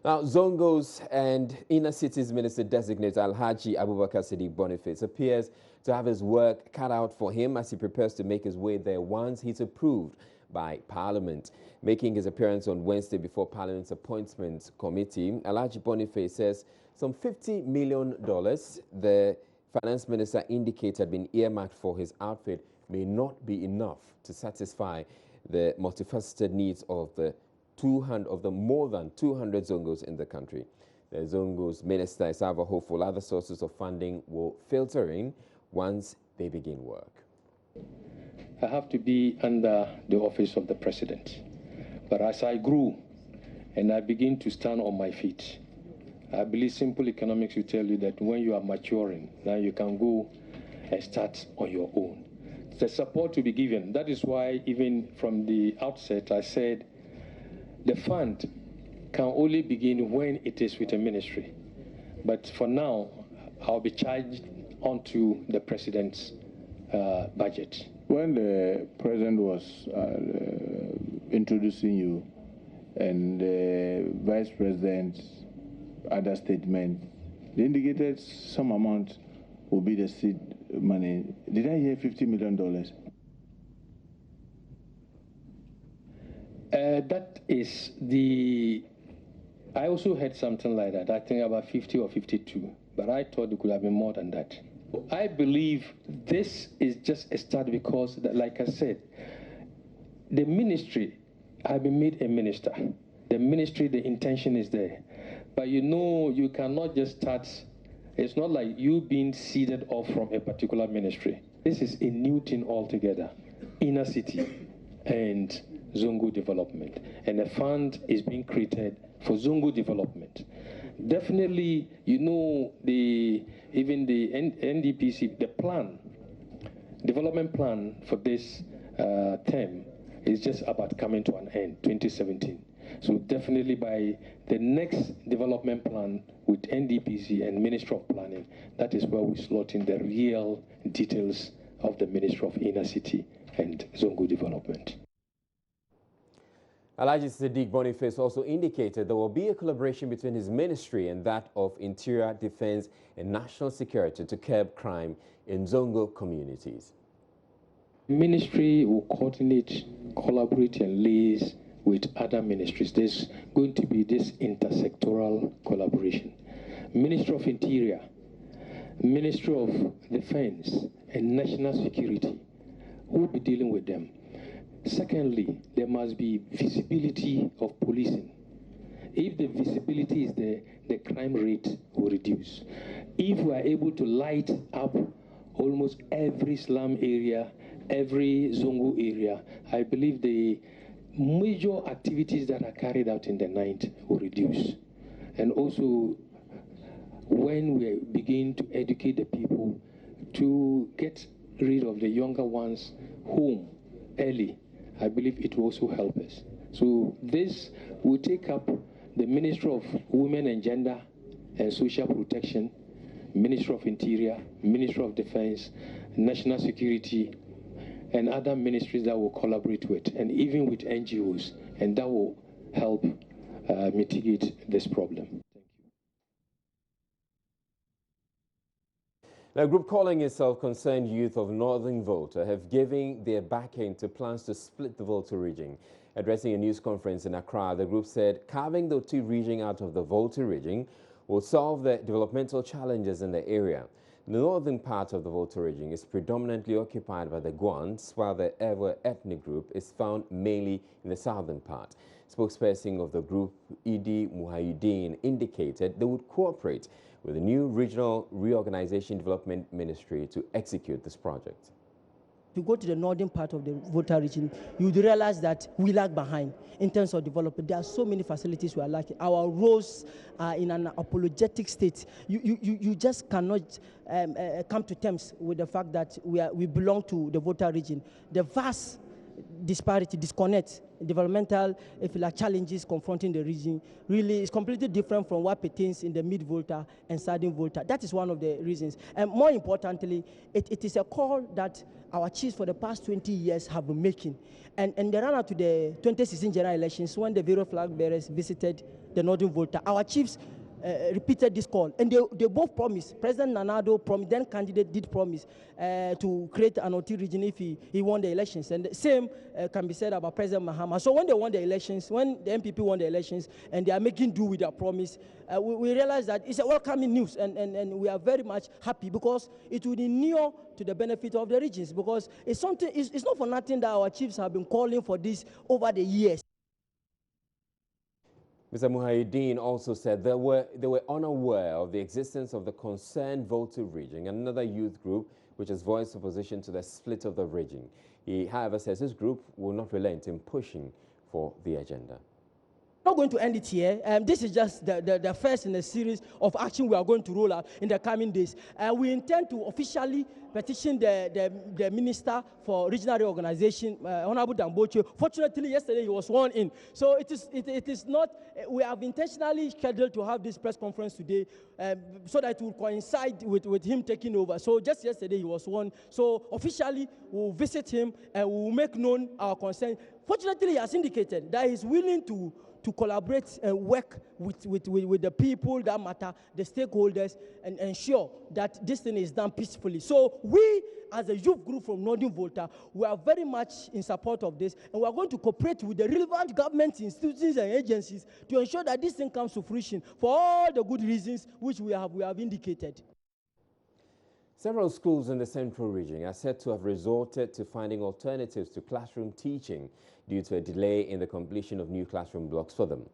Now, Zongo's and Inner Cities Minister Designate Alhaji Boniface appears to have his work cut out for him as he prepares to make his way there once he's approved by Parliament. Making his appearance on Wednesday before Parliament's Appointments Committee, Alhaji Boniface says some $50 million the Finance Minister indicated had been earmarked for his outfit may not be enough to satisfy the multifaceted needs of the more than 200 Zongos in the country. The Zongo's minister is however hopeful other sources of funding will filter in once they begin work. I have to be under the office of the president. But as I grew and I begin to stand on my feet, I believe simple economics will tell you that when you are maturing, now you can go and start on your own. The support to be given. That is why even from the outset I said the fund can only begin when it is with a ministry. But for now, I'll be charged onto the president's budget. When the president was introducing you and the vice president's other statement, they indicated some amount will be the seed money. Did I hear $50 million? That is the... I also heard something like that. I think about 50 or 52, but I thought it could have been more than that. I believe this is just a start because, like I said, the ministry, I've been made a minister. The ministry, the intention is there. But you know, you cannot just start. It's not like you being seeded off from a particular ministry. This is a new thing altogether. Inner city and Zongo development. And a fund is being created for Zongo development. Definitely, you know, even the NDPC, the plan, development plan for this term is just about coming to an end, 2017. So definitely by the next development plan with NDPC and Ministry of Planning, that is where we slot in the real details of the Ministry of Inner City and Zongo development. Alhaji Boniface also indicated there will be a collaboration between his ministry and that of Interior, Defense and National Security to curb crime in Zongo communities. The ministry will coordinate, collaborate and liaise with other ministries. There's going to be this intersectoral collaboration. Ministry of Interior, Ministry of Defense and National Security will be dealing with them. Secondly, there must be visibility of policing. If the visibility is there, the crime rate will reduce. If we are able to light up almost every slum area, every Zongo area, I believe the major activities that are carried out in the night will reduce. And also, when we begin to educate the people to get rid of the younger ones home early, I believe it will also help us. So this will take up the Ministry of Women and Gender and Social Protection, Ministry of Interior, Ministry of Defense, National Security, and other ministries that will collaborate with, and even with NGOs, and that will help mitigate this problem. Thank you. A group calling itself Concerned Youth of Northern Volta have given their backing to plans to split the Volta region. Addressing a news conference in Accra, the group said carving the Oti region out of the Volta region will solve the developmental challenges in the area. The northern part of the Volta region is predominantly occupied by the Guans, while the Ewe ethnic group is found mainly in the southern part. Spokesperson of the group, Idi Muhayuddin, indicated they would cooperate with the new Regional Reorganization Development Ministry to execute this project. If you go to the northern part of the Volta region, you would realize that we lag behind in terms of development. There are so many facilities we are lacking. Our roads are in an apologetic state. You just cannot come to terms with the fact that we belong to the Volta region. The vast disparity, disconnect, developmental, if you like, challenges confronting the region really is completely different from what pertains in the mid-Volta and southern Volta. That is one of the reasons. And more importantly, it is a call that our chiefs for the past 20 years have been making. And they ran out to the 2016 general elections when the various flag bearers visited the Northern Volta. Our chiefs repeated this call, and they both promised. President Nanado promised, then candidate did promise to create an OT region if he won the elections. And the same can be said about President Mahama. So when they won the elections, when the MPP won the elections, and they are making do with their promise, we realize that it's a welcoming news, and we are very much happy because it will inure to the benefit of the regions, because it's something. It's not for nothing that our chiefs have been calling for this over the years. Mr. Muhyiddin also said they were unaware of the existence of the concerned Volta region, another youth group which has voiced opposition to the split of the region. He, however, says his group will not relent in pushing for the agenda. Not going to end it here. This is just the first in a series of action we are going to roll out in the coming days. We intend to officially petition the Minister for Regional Reorganization, Honorable Damboche. Fortunately, yesterday he was sworn in. So it is not, we have intentionally scheduled to have this press conference today so that it will coincide with him taking over. So just yesterday he was sworn. So officially we'll visit him and we'll make known our concern. Fortunately, he has indicated that he's willing to collaborate and work with the people that matter, the stakeholders, and ensure that this thing is done peacefully. So we, as a youth group from Northern Volta, we are very much in support of this, and we are going to cooperate with the relevant government institutions and agencies to ensure that this thing comes to fruition for all the good reasons which we have indicated. Several schools in the central region are said to have resorted to finding alternatives to classroom teaching due to a delay in the completion of new classroom blocks for them.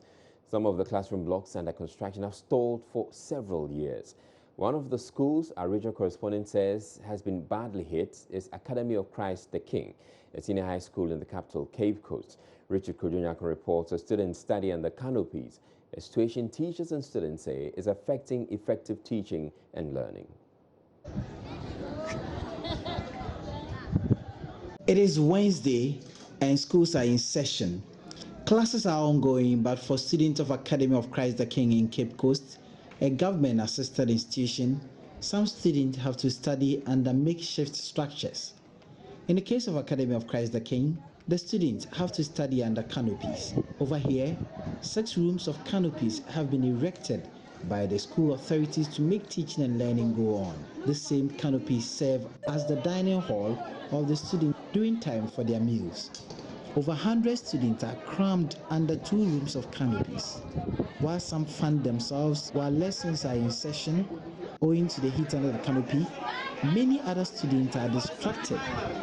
Some of the classroom blocks under construction have stalled for several years. One of the schools, our regional correspondent says, has been badly hit is Academy of Christ the King, a senior high school in the capital, Cape Coast. Richard Kojonyako reports a student study under canopies, a situation teachers and students say is affecting effective teaching and learning. It is Wednesday and schools are in session. Classes are ongoing, but for students of Academy of Christ the King in Cape Coast, a government-assisted institution, some students have to study under makeshift structures. In the case of Academy of Christ the King, the students have to study under canopies. Over here, 6 rooms of canopies have been erected by the school authorities to make teaching and learning go on. The same canopies serve as the dining hall of the students during time for their meals. Over 100 students are crammed under 2 rooms of canopies. While some fund themselves while lessons are in session, owing to the heat under the canopy, many other students are distracted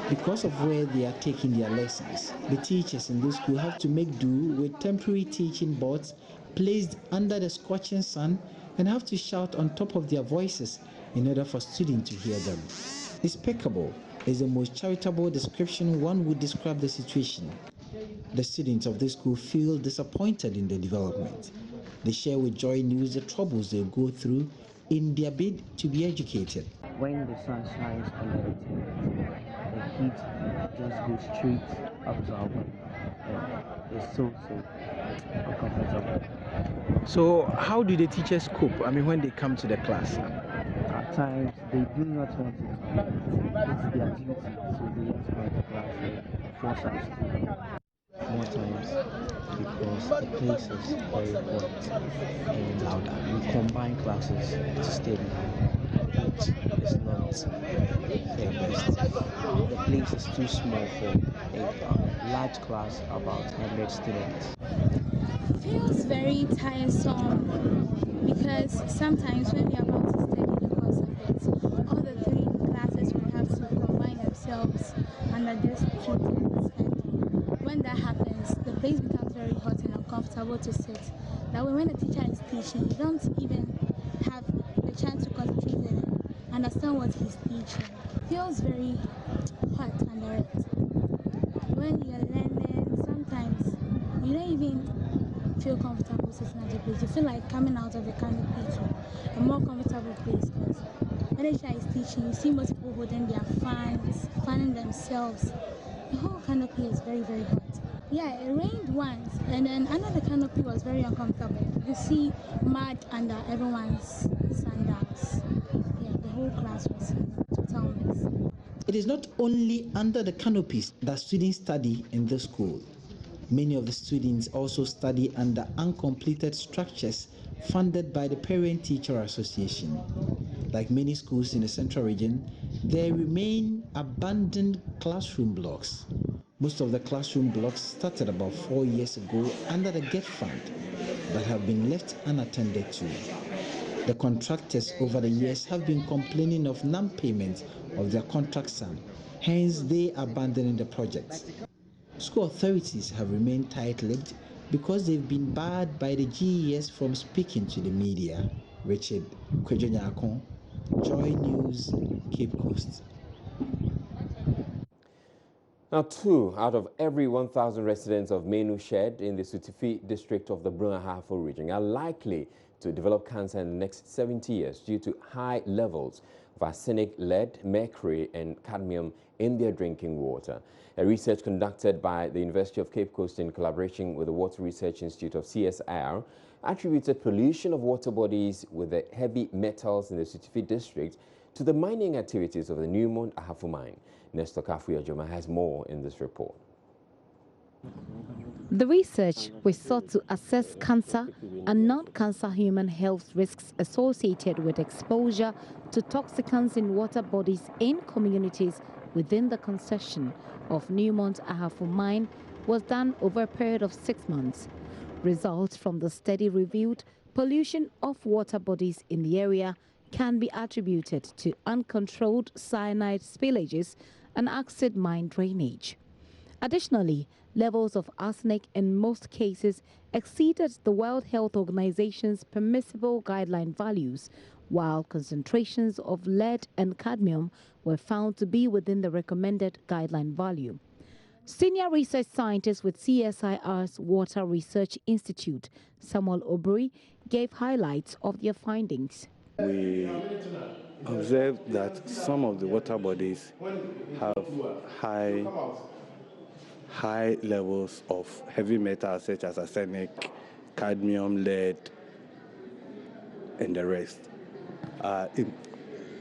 because of where they are taking their lessons. The teachers in this school have to make do with temporary teaching boards placed under the scorching sun and have to shout on top of their voices in order for students to hear them. Despicable is the most charitable description one would describe the situation. The students of this school feel disappointed in the development. They share with Joy News the troubles they go through in their bid to be educated. When the sun shines under the tent, the heat just goes straight up to our body. It's so uncomfortable. So how do the teachers cope? I mean, when they come to the class? At times, they do not want to come. It's their duty, so they have to come to class and force us to. More times, because the place is very hot and we combine classes to study, which is not fair. The place is too small for a large class, about 100 students. It feels very tiresome because sometimes when we are about to study the course of it, all the 3 classes will have to combine themselves under this treatment. When that happens, the place becomes very hot and uncomfortable to sit. That way, when the teacher is teaching, you don't even have the chance to concentrate and understand what he's teaching. It feels very hot under it. When you're learning, sometimes you don't even feel comfortable sitting at the place. You feel like coming out of the canopy to a more comfortable place, because when the teacher is teaching, you see most people holding their fans, fanning themselves. The whole canopy is very, very hot. Yeah, it rained once, and then under the canopy was very uncomfortable. You see mud under everyone's sandals. Yeah, the whole class was total mess. It is not only under the canopies that students study in this school. Many of the students also study under uncompleted structures funded by the Parent-Teacher Association. Like many schools in the Central Region, there remain abandoned classroom blocks. Most of the classroom blocks started about 4 years ago under the GET Fund, but have been left unattended to. The contractors over the years have been complaining of non-payment of their contract sum, hence they abandoning the project. School authorities have remained tight-lipped because they've been barred by the GES from speaking to the media. Richard Kwejonyakon, Joy News, Cape Coast. Now, 2 out of every 1,000 residents of Menu Shed in the Sutifi district of the Brunahafo region are likely to develop cancer in the next 70 years due to high levels of arsenic, lead, mercury, and cadmium in their drinking water. A research conducted by the University of Cape Coast in collaboration with the Water Research Institute of CSIR attributed pollution of water bodies with the heavy metals in the Sutifi district to the mining activities of the Newmont Ahafo mine. Nestor Kafuya-Joma has more in this report. The research was sought to assess cancer and non-cancer human health risks associated with exposure to toxicants in water bodies in communities within the concession of Newmont Ahafo mine was done over a period of 6 months. Results from the study revealed pollution of water bodies in the area can be attributed to uncontrolled cyanide spillages and acid mine drainage. Additionally, levels of arsenic in most cases exceeded the World Health Organization's permissible guideline values, while concentrations of lead and cadmium were found to be within the recommended guideline value. Senior research scientist with CSIR's Water Research Institute, Samuel Obri, gave highlights of their findings. We observed that some of the water bodies have high levels of heavy metals such as arsenic, cadmium, lead, and the rest.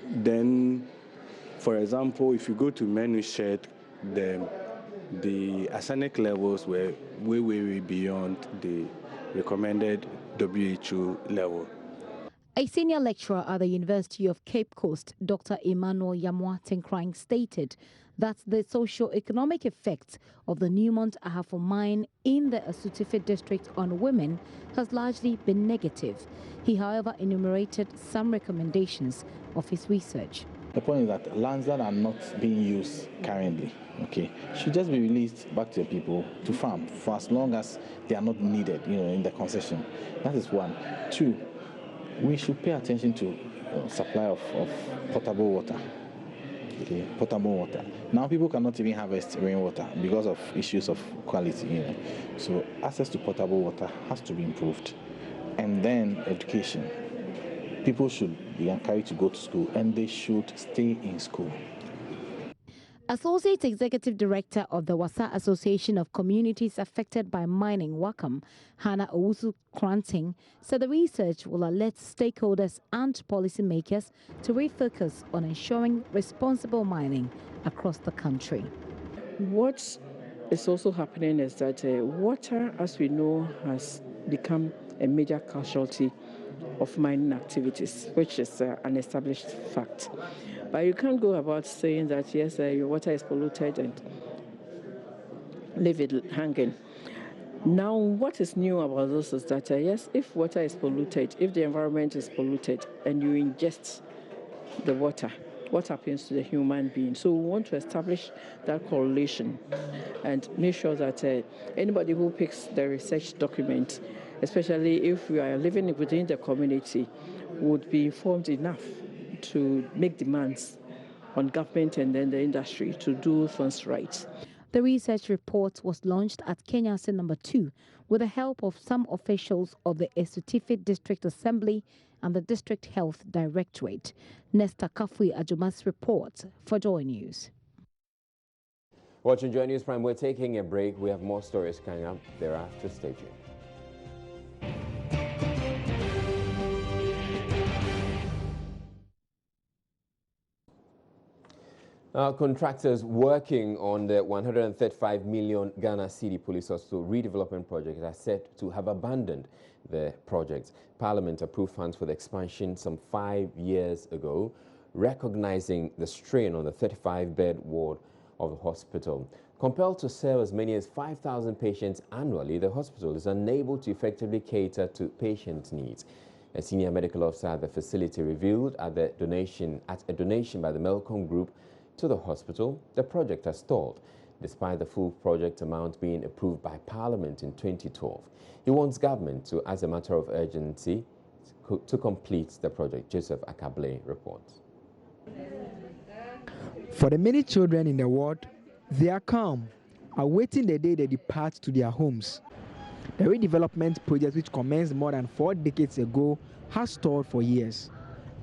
Then, for example, if you go to Menu Shed, the arsenic levels were way beyond the recommended WHO level. A senior lecturer at the University of Cape Coast, Dr. Emmanuel Yamuatenkrang, stated that the socio-economic effects of the Newmont Ahafo mine in the Asutifi district on women has largely been negative. He, however, enumerated some recommendations of his research. The point is that lands that are not being used currently, should just be released back to the people to farm for as long as they are not needed, in the concession. That is one. 2, we should pay attention to supply of potable water. Potable water. Now people cannot even harvest rainwater because of issues of quality. So access to potable water has to be improved. And then education. People should be encouraged to go to school and they should stay in school. Associate Executive Director of the Wasa Association of Communities Affected by Mining, WACAM, Hannah Owusu Kranting, said the research will alert stakeholders and policymakers to refocus on ensuring responsible mining across the country. What is also happening is that water, as we know, has become a major casualty of mining activities, which is an established fact. But you can't go about saying that, yes, your water is polluted and leave it hanging. Now, what is new about this is that, yes, if water is polluted, if the environment is polluted and you ingest the water, what happens to the human being? So we want to establish that correlation and make sure that anybody who picks the research document, especially if we are living within the community, would be informed enough to make demands on government and then the industry to do things right. The research report was launched at Kenyasi No. 2 with the help of some officials of the Asutifi District Assembly and the District Health Directorate. Nestor Kafuya-Joma's report for Joy News. Watching Joy News Prime, we're taking a break. We have more stories coming up thereafter. Stay tuned. Contractors working on the 135 million Ghana City Police Hospital redevelopment project are said to have abandoned the project. Parliament approved funds for the expansion some 5 years ago, recognizing the strain on the 35-bed ward of the hospital. Compelled to serve as many as 5,000 patients annually, the hospital is unable to effectively cater to patient needs. A senior medical officer at the facility revealed at a donation by the Melcom Group to the hospital, the project has stalled, despite the full project amount being approved by Parliament in 2012. He wants government to, as a matter of urgency, to complete the project. Joseph Akable reports. For the many children in the ward, they are calm, awaiting the day they depart to their homes. The redevelopment project, which commenced more than 4 decades ago, has stalled for years.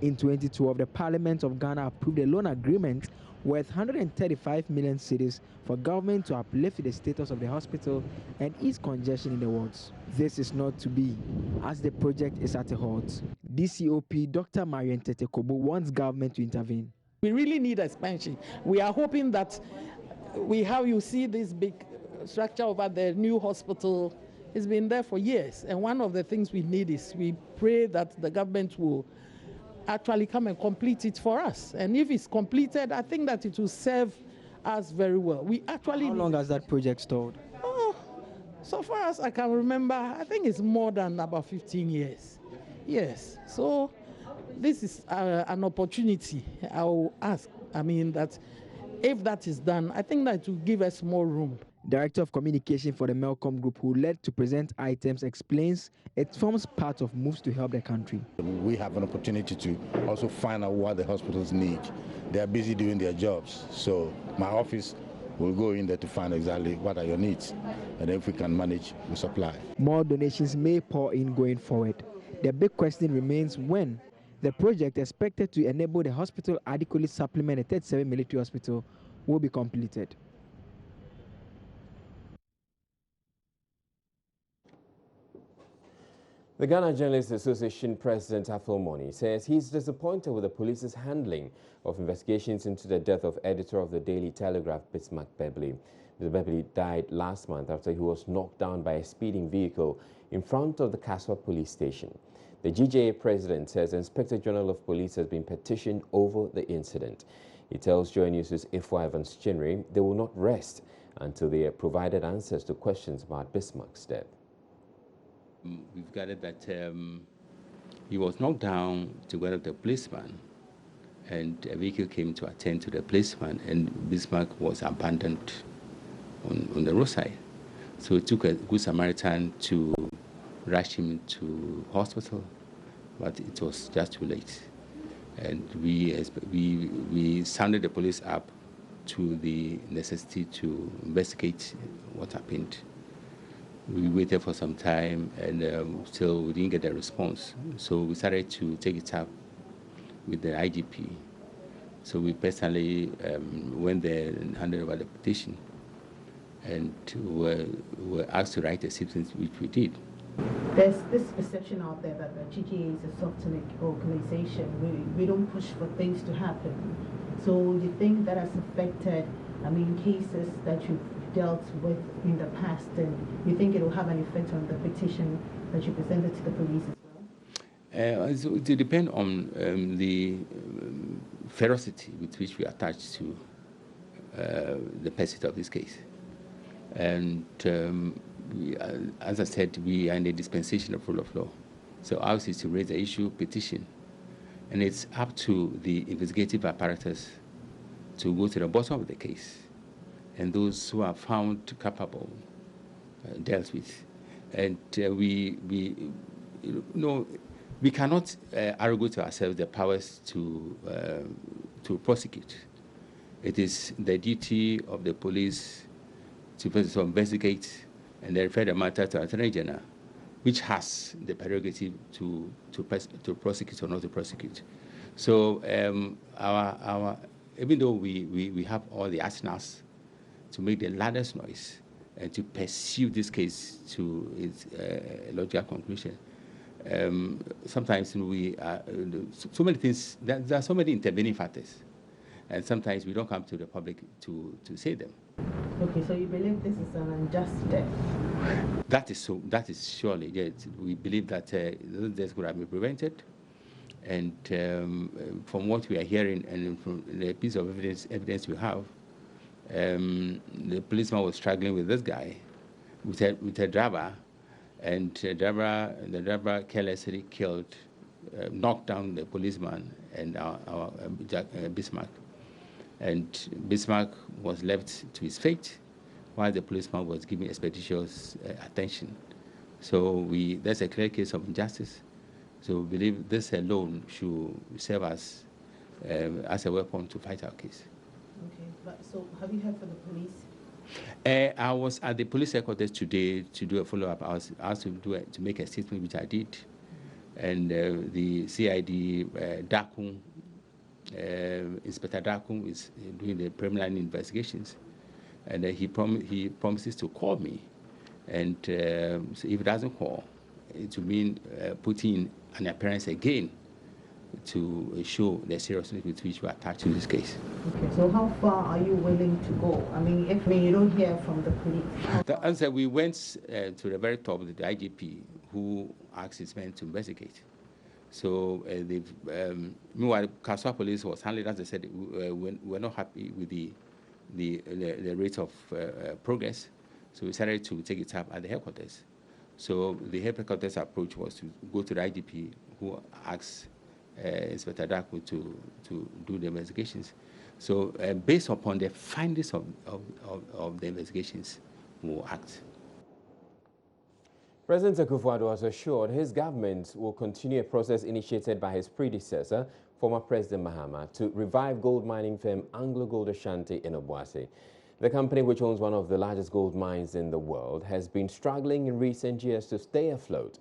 In 2012, the Parliament of Ghana approved a loan agreement worth 135 million cedis for government to uplift the status of the hospital and ease congestion in the wards. This is not to be, as the project is at a halt. DCOP Dr. Marian Tetekobo wants government to intervene. We really need expansion. We are hoping that you see this big structure over the new hospital. It's been there for years, and one of the things we need is we pray that the government will actually come and complete it for us. And if it's completed, I think that it will serve us very well. We actually. How long has that project stalled? Oh, so far as I can remember, I think it's more than about 15 years. Yes. So this is an opportunity. I will ask. That if that is done, I think that it will give us more room. Director of Communication for the Melcom Group, who led to present items, explains it forms part of moves to help the country. We have an opportunity to also find out what the hospitals need. They are busy doing their jobs, so my office will go in there to find exactly what are your needs, and if we can manage, we supply. More donations may pour in going forward. The big question remains when the project, expected to enable the hospital adequately supplement the 37 military hospital, will be completed. The Ghana Journalists Association President Athol Moni says he's disappointed with the police's handling of investigations into the death of editor of the Daily Telegraph, Bismarck Beverly. Mr. Beverly died last month after he was knocked down by a speeding vehicle in front of the Kaswa police station. The GJA president says the Inspector General of Police has been petitioned over the incident. He tells Joy News' Ifwa Evans Chinri they will not rest until they have provided answers to questions about Bismarck's death. We've gathered that he was knocked down together with the policeman, and a vehicle came to attend to the policeman, and Bismarck was abandoned on the roadside. So it took a good Samaritan to rush him to hospital, but it was just too late. And we sounded the police up to the necessity to investigate what happened. We waited for some time, and still we didn't get a response. So we started to take it up with the IGP. So we personally went there and handed over the petition, and were asked to write a statement, which we did. There's this perception out there that the GJA is a soft-neck organization. We don't push for things to happen. So you think that has affected, cases that you've dealt with in the past, and you think it will have an effect on the petition that you presented to the police as well? So it will depend on the ferocity with which we attach to the pursuit of this case. And as I said, we are in the dispensation of rule of law. So ours is to raise the issue, petition, and it's up to the investigative apparatus to go to the bottom of the case, and those who are found capable dealt with. And we cannot arrogate to ourselves the powers to prosecute. It is the duty of the police to first investigate and then refer the matter to Attorney General, which has the prerogative to prosecute or not to prosecute. So even though we have all the arsenals to make the loudest noise and to pursue this case to its logical conclusion, sometimes we are so many things. There are so many intervening factors and sometimes we don't come to the public to say them. Okay, so you believe this is an unjust death? That is so. That is surely, yes. We believe that those deaths could have been prevented, and from what we are hearing and from the piece of evidence we have, the policeman was struggling with this guy, with a driver, and the driver carelessly killed, knocked down the policeman and our Bismarck. And Bismarck was left to his fate while the policeman was giving expeditious attention. So that's a clear case of injustice. So we believe this alone should serve us as a weapon to fight our case. Okay, but so have you heard from the police? I was at the police headquarters today to do a follow-up. I was asked to make a statement, which I did. And the CID, Dakun, Inspector Dakun is doing the preliminary investigations. And he promises to call me. And so if it doesn't call, it will mean putting an appearance again to show the seriousness with which we are attacking this case. Okay, so how far are you willing to go? I mean, if you don't hear from the police. The answer, we went to the very top of the IGP, who asked his men to investigate. So meanwhile, Kaswa Police was handled, as I said, we're not happy with the rate of progress. So we decided to take it up at the headquarters. So the headquarters approach was to go to the IGP, who asked Inspector Daku to do the investigations. So based upon the findings of the investigations, we will act. President Akufo-Addo was assured his government will continue a process initiated by his predecessor, former President Mahama, to revive gold mining firm Anglo Gold Ashanti in Obuasi. The company, which owns one of the largest gold mines in the world, has been struggling in recent years to stay afloat.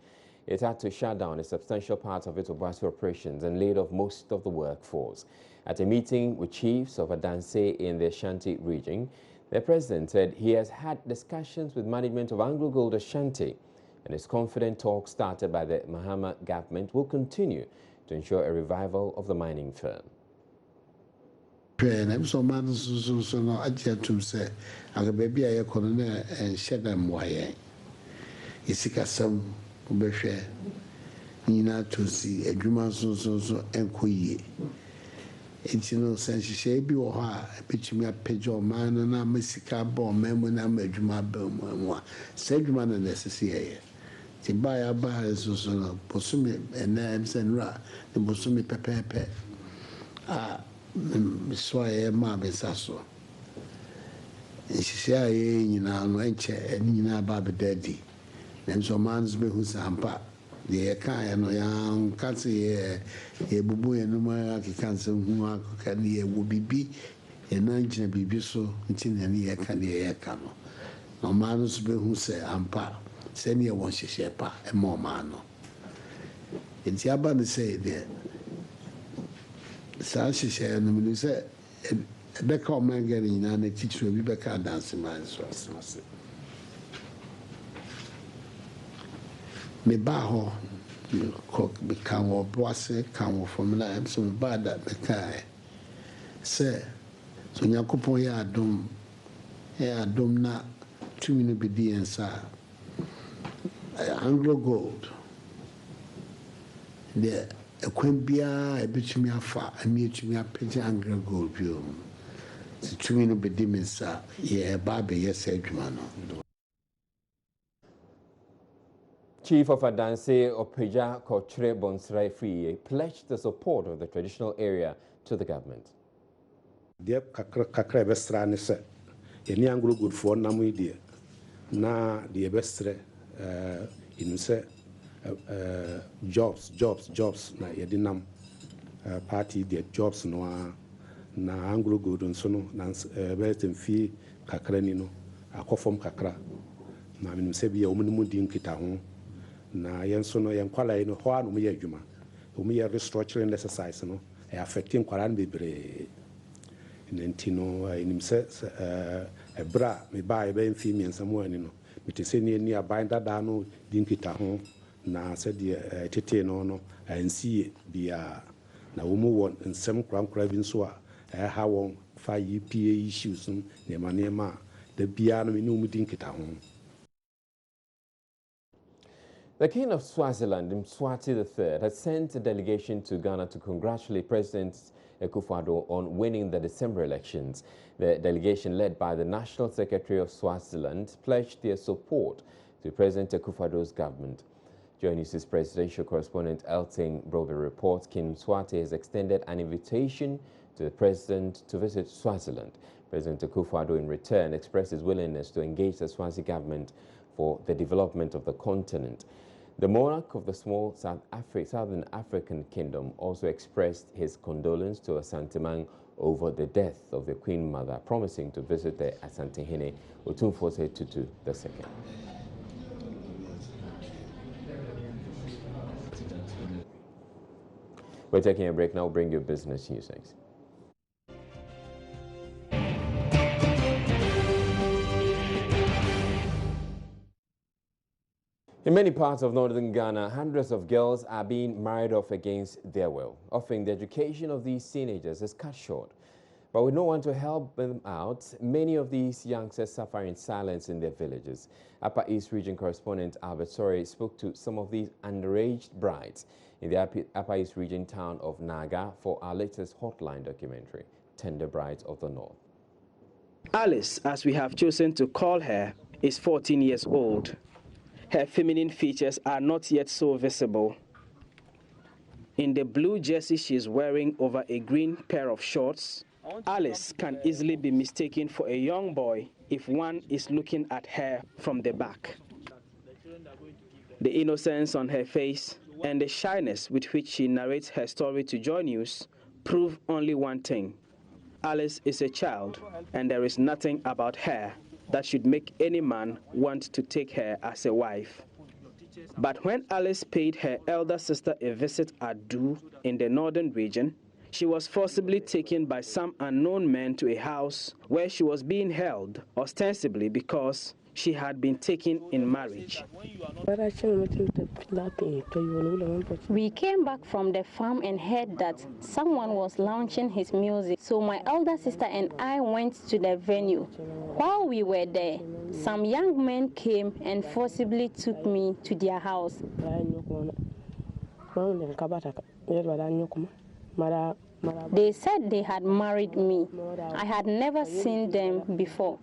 It had to shut down a substantial part of its Obuasi operations and laid off most of the workforce. At a meeting with chiefs of Adanse in the Ashanti region, the president said he has had discussions with management of Anglo Gold Ashanti and is confident talks started by the Mahama government will continue to ensure a revival of the mining firm. So man so no atia tum say aga baby aye kono na enhyeda mwaye isika sam obehwe nyina tosi adwuma so enkoyie enti no senhye bi wo ha betumi apejo man na masika ba memu na adwuma ba mu se adwuma na nesese ye ti ba ya ba so no posumi ena emsenra ne posumi pepepe Miswaye ma besaso. Shishia ye nyina no enche nyina ba be daddy. Dem so mans be hu sampa. De kan ya no ya kanse ye bubu ye no ma akikanse hu akaka ne ye wo bibi ye na ngyina bibi so nti ne ye kan ye kan no. No mans be hu se ampa. Se ne ye won shishia pa e mo ma no. Enti aba ne say de Sashi share no me say be ka man get nyina na teacher bi be ka dance man so me ba ho ko be ka wo boase ka wo from na am so me ba da be ka say so nyakopon ya adom na tumi no be di ensa Anglo Gold the Equembia, a bitumia fa, a mutumia petty Anglo Gold view. The twin of Bedimisa, ye Barbie, yes, Edmano. Chief of Adanse Opeja Kotre Bonsrai Free pledged the support of the traditional area to the government. Dear Kakre Bestrani said, any Anglo Gold for Namu dear. Na the Bestre in say. Jobs na yedinam party the jobs no na Anglo Gold nso no na betem fi kakra ni no akofom kakra na menim se bia omunmu di nkita ho na yenso no yenkwala no ho anu ye adwuma omu restructuring exercise no e affecting kwala no bebre nenti no enim se ebra me ba e be mfi miensa mo ani no metese ni abanda da no di nkita ho na said tete no ansie bia na wo mu won nsem krankra bi nso a how on 5 PA issues, Nema, the piano, no meeting it home. The King of Swaziland, Mswati III, has sent a delegation to Ghana to congratulate President Akufo-Addo on winning the December elections. The delegation, led by the National Secretary of Swaziland, pledged their support to President Akufo-Addo's government. Joy News' presidential correspondent Elting Brobe reports King Mswati has extended an invitation to the president to visit Swaziland. President Akufo-Addo, in return, expressed his willingness to engage the Swazi government for the development of the continent. The monarch of the small Southern African kingdom also expressed his condolence to Asante over the death of the Queen Mother, promising to visit the Asantehene Otumfuose Tutu II. We're taking a break now. We'll bring you business news next. In many parts of northern Ghana, hundreds of girls are being married off against their will. Often the education of these teenagers is cut short. But with no one to help them out, many of these youngsters suffer in silence in their villages. Upper East Region correspondent Albert Sori spoke to some of these underage brides in the Upper East Region town of Naga for our latest Hotline documentary, Tender Brides of the North. Alice, as we have chosen to call her, is 14 years old. Her feminine features are not yet so visible. In the blue jersey she is wearing over a green pair of shorts, Alice can easily be mistaken for a young boy if one is looking at her from the back. The innocence on her face and the shyness with which she narrates her story to Joy News prove only one thing. Alice is a child, and there is nothing about her that should make any man want to take her as a wife. But when Alice paid her elder sister a visit at Du in the northern region, she was forcibly taken by some unknown men to a house where she was being held, ostensibly because she had been taken in marriage. We came back from the farm and heard that someone was launching his music, so my elder sister and I went to the venue. While we were there, some young men came and forcibly took me to their house. They said they had married me. I had never seen them before.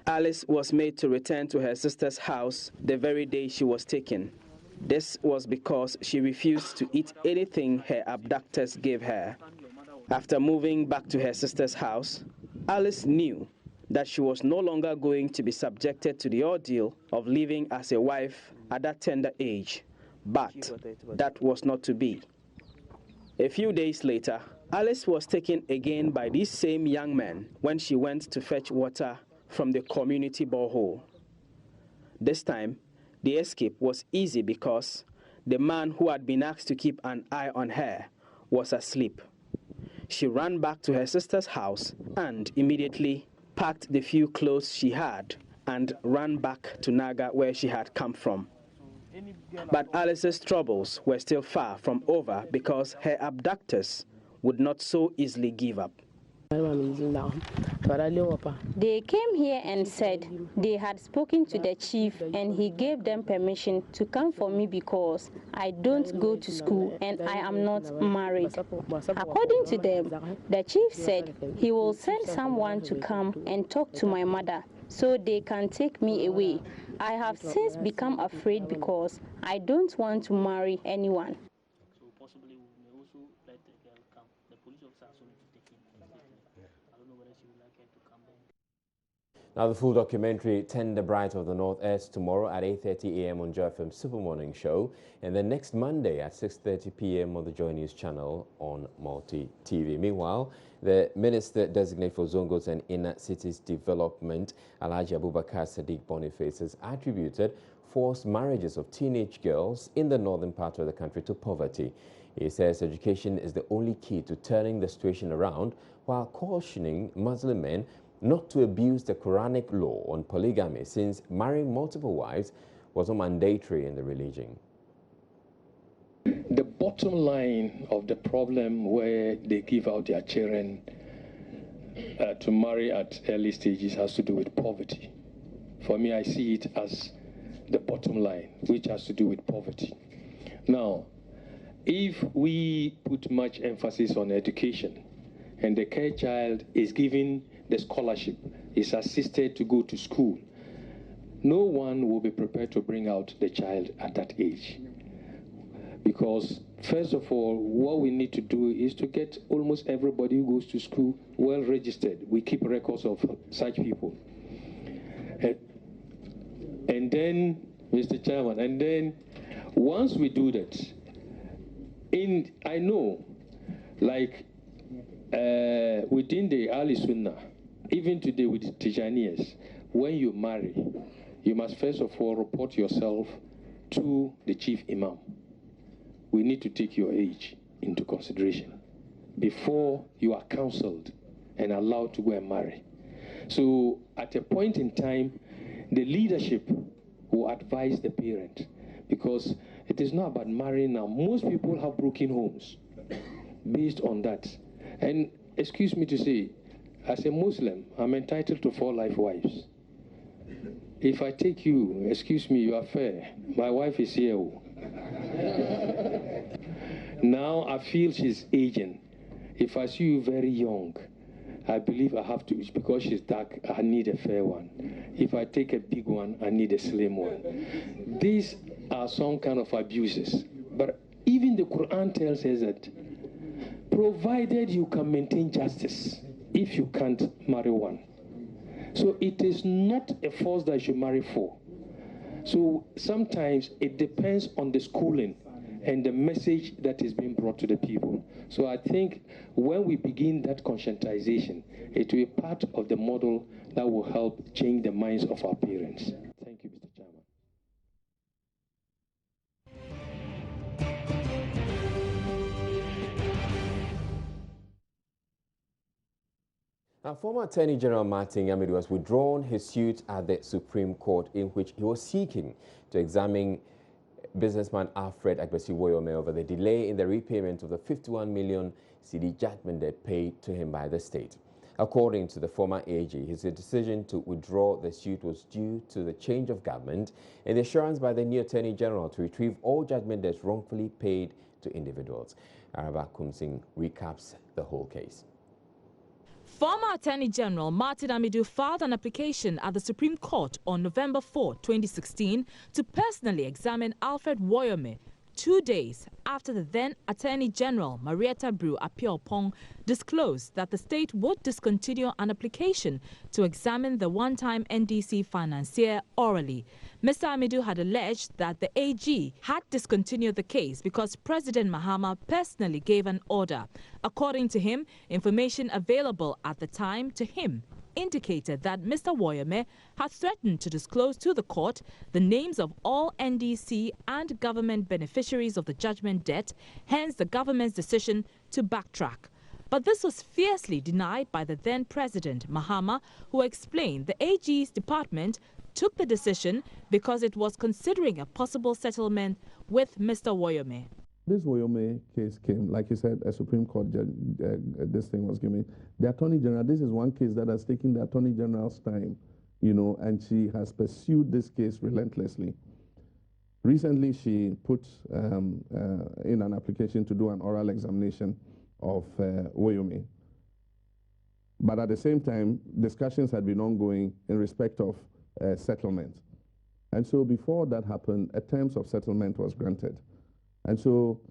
Alice was made to return to her sister's house the very day she was taken. This was because she refused to eat anything her abductors gave her. After moving back to her sister's house, Alice knew that she was no longer going to be subjected to the ordeal of living as a wife at that tender age. But that was not to be. A few days later, Alice was taken again by these same young men when she went to fetch water from the community borehole. This time, the escape was easy because the man who had been asked to keep an eye on her was asleep. She ran back to her sister's house and immediately packed the few clothes she had and ran back to Naga where she had come from. But Alice's troubles were still far from over because her abductors would not so easily give up. They came here and said they had spoken to the chief and he gave them permission to come for me because I don't go to school and I am not married. According to them, the chief said he will send someone to come and talk to my mother so they can take me away. I have since become afraid because I don't want to marry anyone. Now, the full documentary, Tender Brides of the North, airs tomorrow at 8:30 a.m. on Joy FM Super Morning Show, and then next Monday at 6:30 p.m. on the Joy News channel on Multi TV. Meanwhile, the Minister Designate for Zongos and Inner Cities Development, Alhaji Boniface Boniface, has attributed forced marriages of teenage girls in the northern part of the country to poverty. He says education is the only key to turning the situation around, while cautioning Muslim men not to abuse the Quranic law on polygamy, since marrying multiple wives was not mandatory in the religion. The bottom line of the problem where they give out their children to marry at early stages has to do with poverty. For me, I see it as the bottom line, which has to do with poverty. Now, if we put much emphasis on education and the care child is given the scholarship, is assisted to go to school, no one will be prepared to bring out the child at that age. Because, first of all, what we need to do is to get almost everybody who goes to school well registered. We keep records of such people. And then, Mr. Chairman, and then once we do that, I know, like within the Ali Sunnah, even today with the Tijaniyas, when you marry, you must first of all report yourself to the chief imam. We need to take your age into consideration before you are counseled and allowed to go and marry. So at a point in time, the leadership will advise the parent, because it is not about marrying now. Most people have broken homes based on that. And excuse me to say, as a Muslim, I'm entitled to 4 life wives. If I take you, excuse me, you are fair. My wife is here. Now I feel she's aging. If I see you very young, I believe I have to, because she's dark, I need a fair one. If I take a big one, I need a slim one. These are some kind of abuses. But even the Quran tells us that provided you can maintain justice, if you can't marry one. So it is not a force that you should marry 4. So sometimes it depends on the schooling and the message that is being brought to the people. So I think when we begin that conscientization, it will be part of the model that will help change the minds of our parents. Thank you, Mr. Chairman. Now, former Attorney General Martin Amidu has withdrawn his suit at the Supreme Court, in which he was seeking to examine businessman Alfred Woyome over the delay in the repayment of the 51 million CD judgment debt paid to him by the state. According to the former AG, his decision to withdraw the suit was due to the change of government and the assurance by the new Attorney General to retrieve all judgment debts wrongfully paid to individuals. Araba Kumsing recaps the whole case. Former Attorney General Martin Amidu filed an application at the Supreme Court on November 4, 2016 to personally examine Alfred Woyome 2 days after the then Attorney General Marietta Brew Apiopong disclosed that the state would discontinue an application to examine the one-time NDC financier orally. Mr. Amidu had alleged that the AG had discontinued the case because President Mahama personally gave an order. According to him, information available at the time to him indicated that Mr. Woyome had threatened to disclose to the court the names of all NDC and government beneficiaries of the judgment debt, hence the government's decision to backtrack. But this was fiercely denied by the then President Mahama, who explained the AG's department took the decision because it was considering a possible settlement with Mr. Woyome. This Woyome case came, like you said, a Supreme Court judge, this thing was given. The Attorney General, this is one case that has taken the Attorney General's time, you know, and she has pursued this case relentlessly. Recently, she put in an application to do an oral examination of Woyome. But at the same time, discussions had been ongoing in respect of settlement. And so before that happened, a terms of settlement was granted. And so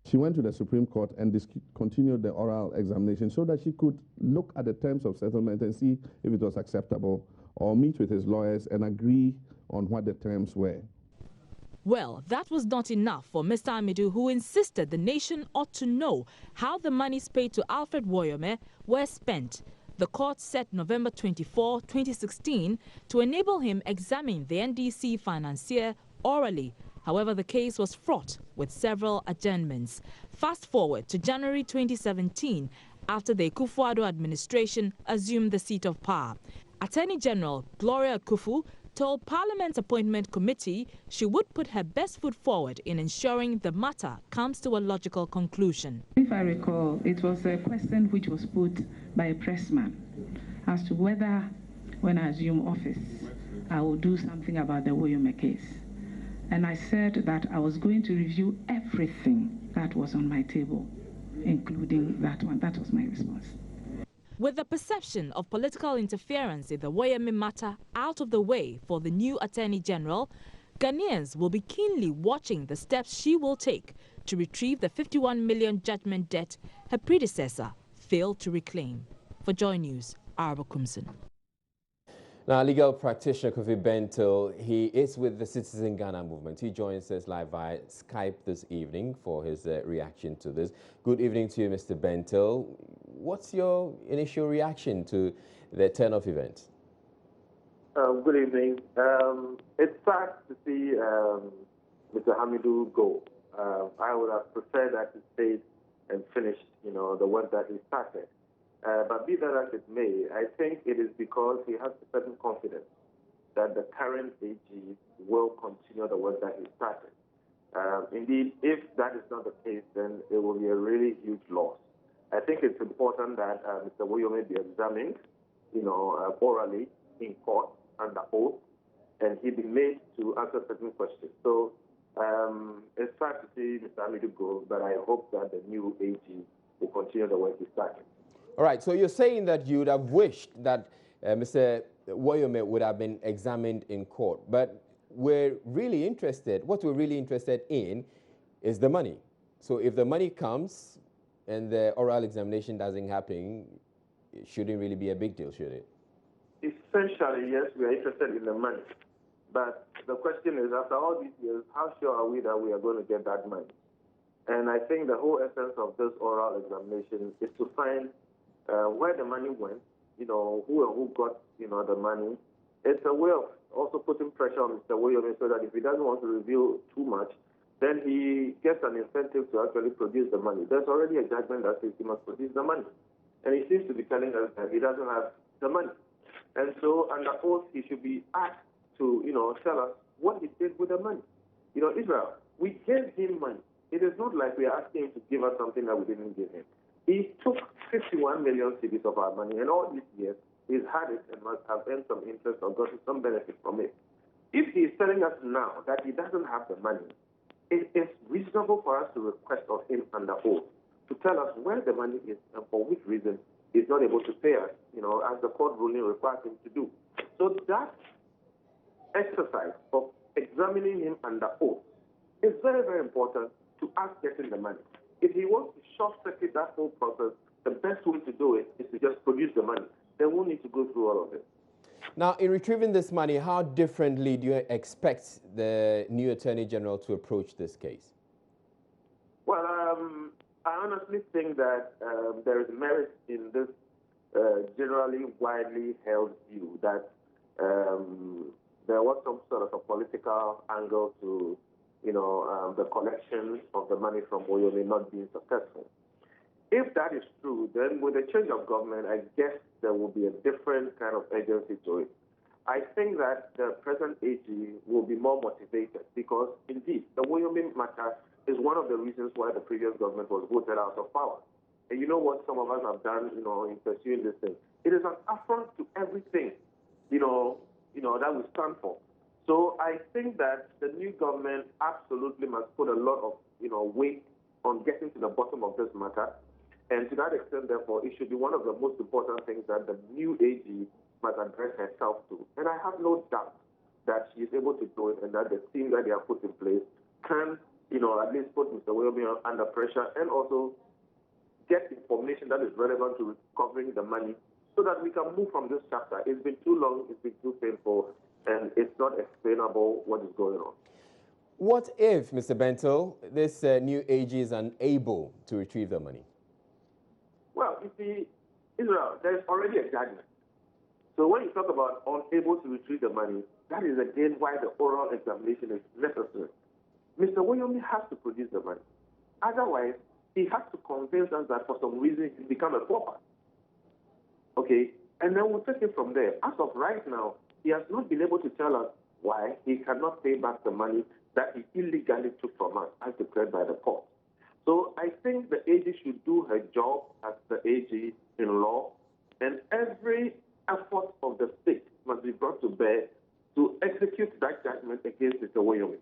she went to the Supreme Court and continued the oral examination so that she could look at the terms of settlement and see if it was acceptable, or meet with his lawyers and agree on what the terms were. Well, that was not enough for Mr. Amidu, who insisted the nation ought to know how the monies paid to Alfred Woyome were spent. The court set November 24, 2016 to enable him examine the NDC financier orally. However, the case was fraught with several adjournments. Fast forward to January 2017, after the Akufo-Addo administration assumed the seat of power. Attorney General Gloria Akufu told Parliament's appointment committee she would put her best foot forward in ensuring the matter comes to a logical conclusion. If I recall, it was a question which was put by a pressman as to whether, when I assume office, I will do something about the Woyome case. And I said that I was going to review everything that was on my table, including that one. That was my response. With the perception of political interference in the Woyome matter out of the way for the new Attorney General, Ghanaians will be keenly watching the steps she will take to retrieve the 51 million judgment debt her predecessor failed to reclaim. For Joy News, Araba Kumson. Now, legal practitioner KOFI BENTIL, he is with the Citizen Ghana movement. He joins us live via Skype this evening for his reaction to this. Good evening to you, Mr. BENTIL. What's your initial reaction to the turn-off event? Good evening. It's sad to see Mr. Amidu go. I would have preferred that he stayed and finished, the work that he started. But be that as it may, I think it is because he has a certain confidence that the current AG will continue the work that he started. Indeed, if that is not the case, then it will be a really huge loss. I think it's important that Mr. Woyome be examined, orally in court under oath, and he be made to answer certain questions. So it's sad to see Mr. Amidu go, but I hope that the new AG will continue the work he started. All right, so you're saying that you would have wished that Mr. Woyome would have been examined in court, but what we're really interested in is the money. So if the money comes and the oral examination doesn't happen, it shouldn't really be a big deal, should it? Essentially, yes, we are interested in the money. But the question is, after all these years, how sure are we that we are going to get that money? And I think the whole essence of this oral examination is to find where the money went, who got, the money. It's a way of also putting pressure on Mr. Woyome so that if he doesn't want to reveal too much, then he gets an incentive to actually produce the money. There's already a judgment that says he must produce the money. And he seems to be telling us that he doesn't have the money. And so under oath, he should be asked to, tell us what he did with the money. Israel, we gave him money. It is not like we are asking him to give us something that we didn't give him. He took 51 million cedis of our money, and all these years, he's had it and must have earned some interest or gotten some benefit from it. If he is telling us now that he doesn't have the money, it is reasonable for us to request of him under oath to tell us where the money is and for which reason he's not able to pay us, as the court ruling requires him to do. So that exercise of examining him under oath is very, very important to us getting the money. If he wants to short-circuit that whole process, the best way to do it is to just produce the money. Then we'll need to go through all of it. Now, in retrieving this money, how differently do you expect the new Attorney General to approach this case? Well, I honestly think that there is merit in this generally widely held view that there was some sort of a political angle to the collection of the money from Woyome not being successful. If that is true, then with a change of government, I guess there will be a different kind of agency to it. I think that the present AG will be more motivated because, indeed, the Woyome matter is one of the reasons why the previous government was voted out of power. And you know what some of us have done, in pursuing this thing? It is an affront to everything, that we stand for. So I think that the new government absolutely must put a lot of, weight on getting to the bottom of this matter. And to that extent, therefore, it should be one of the most important things that the new AG must address herself to. And I have no doubt that she is able to do it and that the team that they have put in place can, at least put Mr. Woyome under pressure and also get information that is relevant to recovering the money so that we can move from this chapter. It's been too long, it's been too painful, and it's not explainable what is going on. What if, Mr. BENTIL, this new AG is unable to retrieve the money? Well, you see, Israel, there's already a judgment. So when you talk about unable to retrieve the money, that is again why the oral examination is necessary. Mr. Woyome has to produce the money. Otherwise, he has to convince us that for some reason he's become a pauper. Okay? And then we'll take it from there. As of right now, he has not been able to tell us why he cannot pay back the money that he illegally took from us, as declared by the court. So I think the AG should do her job as the AG in law, and every effort of the state must be brought to bear to execute that judgment against Mr. Woyome.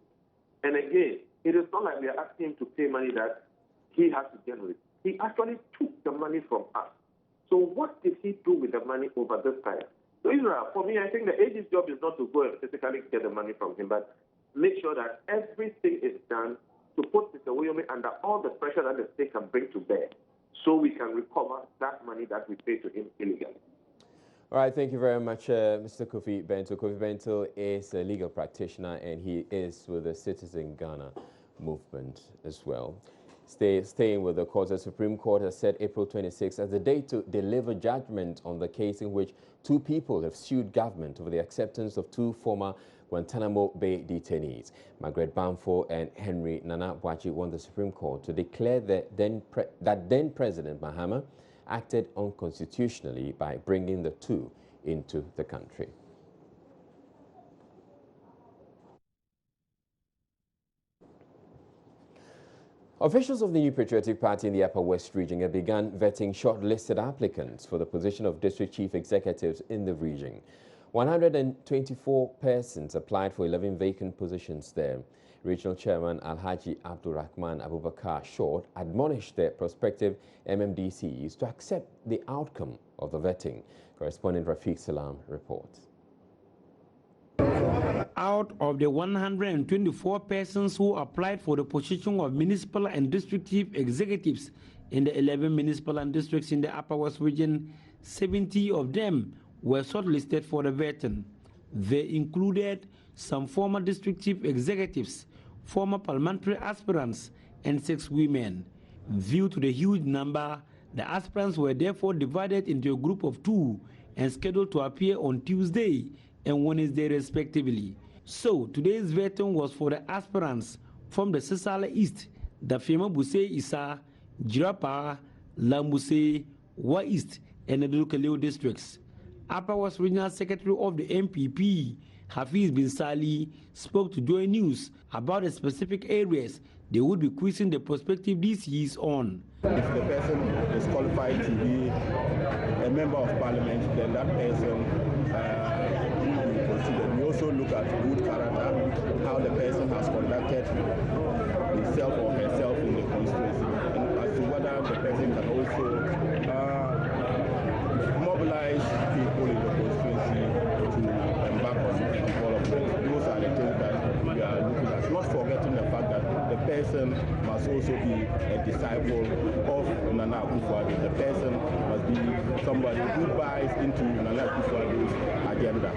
And again, it is not like we are asking him to pay money that he has to generate. He actually took the money from us. So what did he do with the money over this time? So Israel, for me, I think the AG's job is not to go and physically get the money from him, but make sure that everything is done to put Mr. Woyome under all the pressure that the state can bring to bear so we can recover that money that we paid to him illegally. All right, thank you very much, Mr. KOFI BENTIL. KOFI BENTIL is a legal practitioner, and he is with the Citizen Ghana movement as well. Staying with the court, the Supreme Court has set April 26 as the date to deliver judgment on the case in which two people have sued government over the acceptance of two former Guantanamo Bay detainees. Margaret Bamford and Henry Nana Boakye won the Supreme Court to declare that then President Mahama acted unconstitutionally by bringing the two into the country. Officials of the New Patriotic Party in the Upper West region have begun vetting shortlisted applicants for the position of district chief executives in the region. 124 persons applied for 11 vacant positions there. Regional Chairman Alhaji Abdurrahman Abubakar Short admonished their prospective MMDCs to accept the outcome of the vetting. Correspondent Rafiq Salam reports. Out of the 124 persons who applied for the position of municipal and district chief executives in the 11 municipal and districts in the Upper West region, 70 of them were shortlisted for the vetting. They included some former district chief executives, former parliamentary aspirants, and 6 women. Due to the huge number, the aspirants were therefore divided into a group of 2 and scheduled to appear on Tuesday and Wednesday respectively. So today's vetting was for the aspirants from the Sisala East, the Fema Buse Isa, Jirapa, Lambuse, Wa East, and the Dukaleo districts. Upper West Regional Secretary of the MPP, Hafiz Bin Sali, spoke to Joy News about the specific areas they would be quizzing the prospective DCs on. If the person is qualified to be a member of parliament, then that person will be considered. We also look at good character, how the person has conducted himself or herself in the constituency, and as to whether the person can also mobilize people in the constituency to embark on development. Those are the things that we are looking at. Not forgetting the fact that the person must also be a disciple of Nana Akufo-Addo. The person must be somebody who buys into Nana Akufo-Addo's agenda.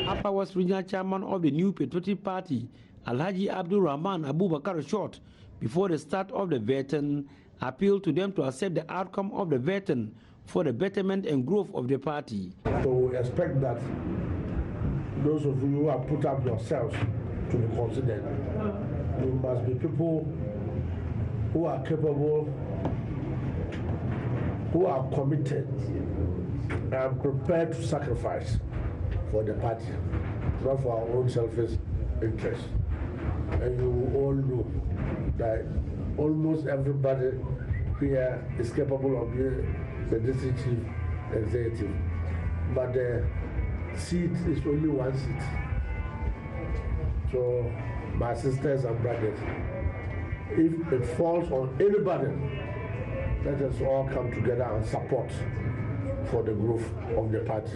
Upper West Regional Chairman of the New Patriotic Party, Alhaji Abdurrahman Abubakar Short, before the start of the vetting, appealed to them to accept the outcome of the vetting for the betterment and growth of the party. So we expect that those of you who have put up yourselves to be considered, you must be people who are capable, who are committed, and prepared to sacrifice for the party, not for our own selfish interests. And you all know that almost everybody here is capable of being the district chief executive, but the seat is only one seat. So, my sisters and brothers, if it falls on anybody, let us all come together and support for the growth of the party.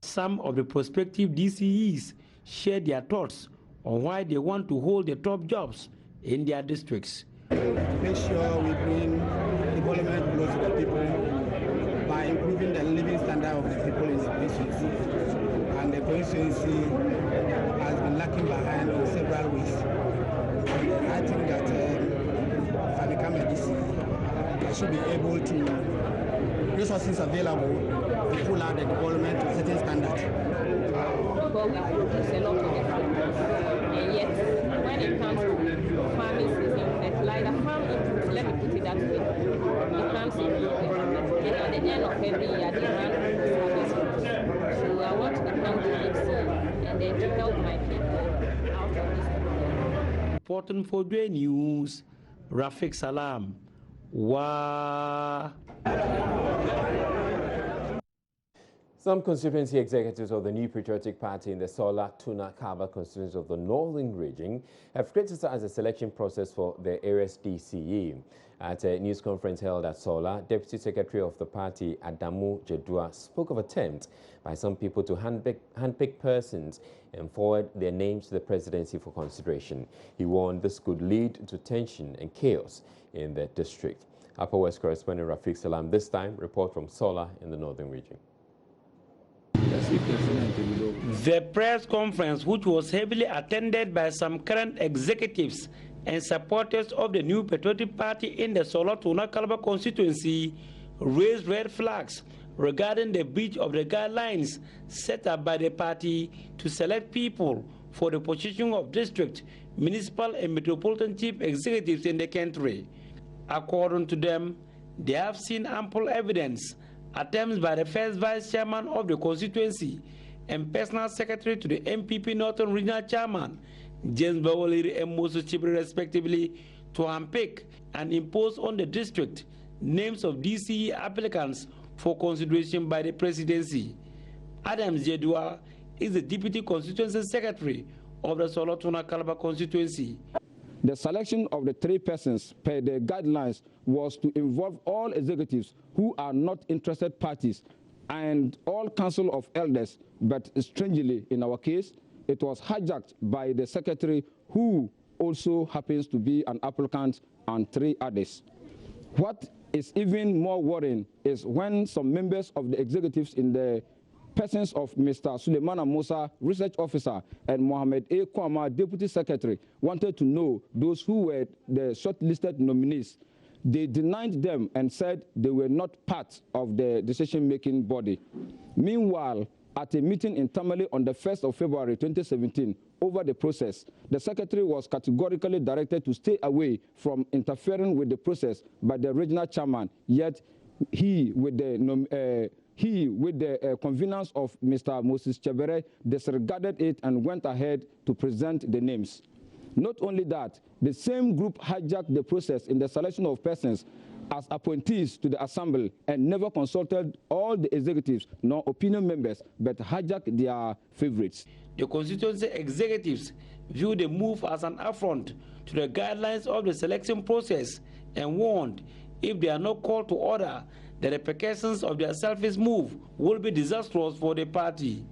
Some of the prospective DCEs shared their thoughts on why they want to hold the top jobs in their districts. Make sure we bring development close to the people by improving the living standard of the people in the districts. And the constituency has been lacking behind in several ways. And I think that if I become a DC, I should be able to resources available to pull out the development to certain standards. But we produce a lot of food, and yet when it comes to farming season, the like the farm input, let me put it that way, it comes in and at the end of every year they run harvest. So I want to become DEBT and then to help my people out of this problem. Reporting for Dway News, Rafiq Salam. Wow. Some constituency executives of the New Patriotic Party in the Sola Tuna Kaba constituency of the Northern Region have criticized the selection process for the area's DCE. At a news conference held at Sola, Deputy Secretary of the party, Adamu Jedua, spoke of attempt by some people to handpick persons and forward their names to the presidency for consideration. He warned this could lead to tension and chaos in the district. Upper West correspondent Rafiq Salam this time report from Sola in the Northern Region. The press conference, which was heavily attended by some current executives and supporters of the New Patriotic Party in the Sola Tuna Kalaba constituency, raised red flags regarding the breach of the guidelines set up by the party to select people for the position of district, municipal and metropolitan chief executives in the country. According to them, they have seen ample evidence attempts by the first vice chairman of the constituency and personal secretary to the MPP Northern Regional Chairman, James Bawaliri and Moses Chibri respectively, to unpick and impose on the district names of DCE applicants for consideration by the presidency. Adams Jedua is the deputy constituency secretary of the Solotuna Kalaba constituency. The selection of the 3 persons per the guidelines was to involve all executives who are not interested parties and all council of elders, but strangely in our case, it was hijacked by the secretary who also happens to be an applicant and 3 others. What is even more worrying is when some members of the executives in the persons of Mr. Suleimana Musa, research officer, and Mohammed A. Kwama, deputy secretary, wanted to know those who were the shortlisted nominees. They denied them and said they were not part of the decision-making body. Meanwhile, at a meeting in Tamale on the 1st of February 2017, over the process, the secretary was categorically directed to stay away from interfering with the process by the regional chairman, yet he, with the convenience of Mr. Moses Chebere, disregarded it and went ahead to present the names. Not only that, the same group hijacked the process in the selection of persons as appointees to the assembly and never consulted all the executives nor opinion members, but hijacked their favorites. The constituency executives view the move as an affront to the guidelines of the selection process and warned if they are not called to order, the repercussions of their selfish move will be disastrous for the party.